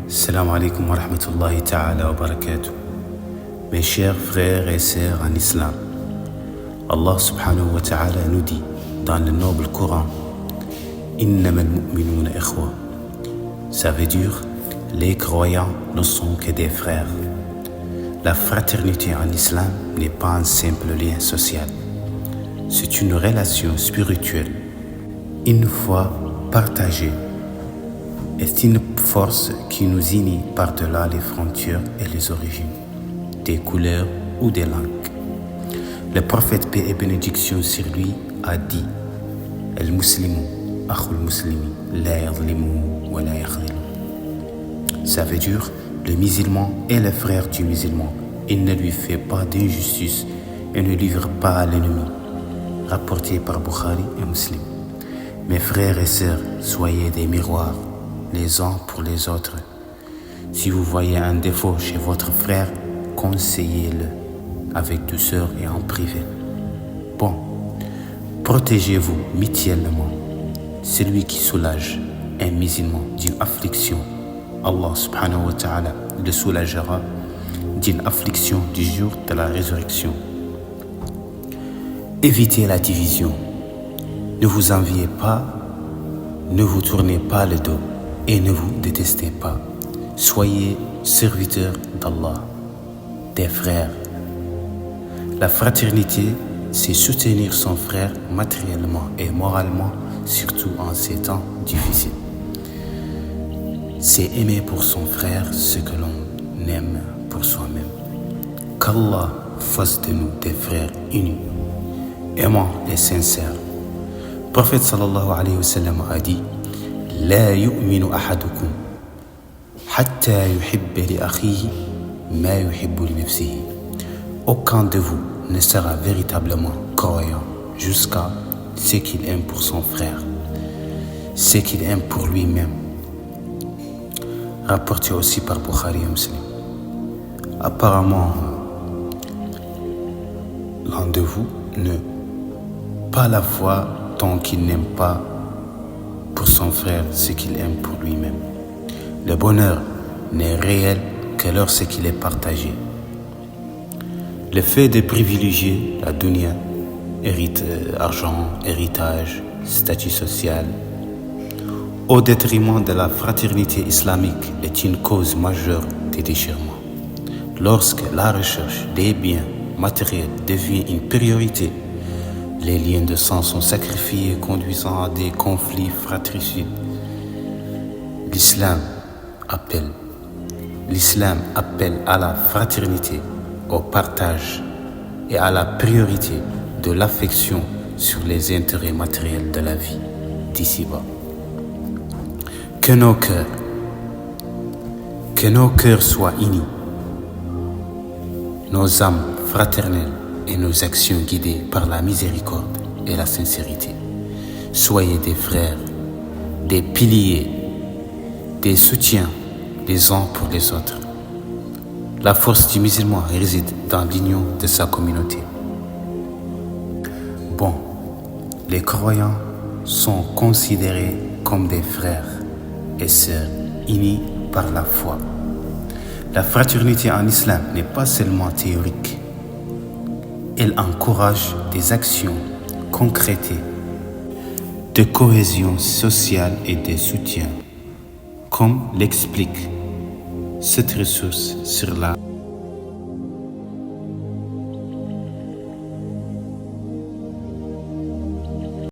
Salam alaikum wa rahmatullahi ta'ala wa barakatuh. Mes chers frères et sœurs en islam, Allah subhanahu wa ta'ala nous dit dans le noble Coran, Innamal mu'minuna ikhwa. Ça veut dire, les croyants ne sont que des frères. La fraternité en islam n'est pas un simple lien social. C'est une relation spirituelle. Une foi partagée est une force qui nous unit par-delà les frontières et les origines, des couleurs ou des langues. Le prophète, paix et bénédiction sur lui, a dit Al-Muslimu, akhul muslimi, la yadlimu wa la yakhdilu. Ça veut dire, le musulman est le frère du musulman. Il ne lui fait pas d'injustice et ne livre pas à l'ennemi. Rapporté par Bukhari et Muslim. Mes frères et sœurs, soyez des miroirs les uns pour les autres. Si vous voyez un défaut chez votre frère, conseillez-le avec douceur et en privé. Bon, protégez-vous mutuellement. Celui qui soulage un musulman d'une affliction, Allah subhanahu wa ta'ala le soulagera d'une affliction du jour de la résurrection. Évitez la division. Ne vous enviez pas, ne vous tournez pas le dos et ne vous détestez pas. Soyez serviteurs d'Allah, des frères. La fraternité, c'est soutenir son frère matériellement et moralement, surtout en ces temps difficiles. C'est aimer pour son frère ce que l'on aime pour soi-même. Qu'Allah fasse de nous des frères unis, aimants et sincères. Le prophète sallallahu alayhi wa sallam a dit La yu'minu ahadukum hatta yuhibba li akhihi ma yuhibbu li nafsihi. Aucun de vous ne sera véritablement croyant jusqu'à ce qu'il aime pour son frère, ce qu'il aime pour lui-même. Rapporté aussi par Bukhari et Muslim. Apparemment, l'un de vous ne pas la foi tant qu'il n'aime pas pour son frère ce qu'il aime pour lui-même. Le bonheur n'est réel que lorsqu'il est partagé. Le fait de privilégier la dunya, argent, héritage, statut social, au détriment de la fraternité islamique est une cause majeure des déchirements. Lorsque la recherche des biens matériels devient une priorité, les liens de sang sont sacrifiés, conduisant à des conflits fratricides. L'islam appelle à la fraternité, au partage et à la priorité de l'affection sur les intérêts matériels de la vie d'ici-bas. Que nos cœurs soient unis, nos âmes fraternelles et nos actions guidées par la miséricorde et la sincérité. Soyez des frères, des piliers, des soutiens les uns pour les autres. La force du musulman réside dans l'union de sa communauté. Bon, les croyants sont considérés comme des frères et sœurs unis par la foi. La fraternité en islam n'est pas seulement théorique. Elle encourage des actions concrètes de cohésion sociale et de soutien, comme l'explique cette ressource sur la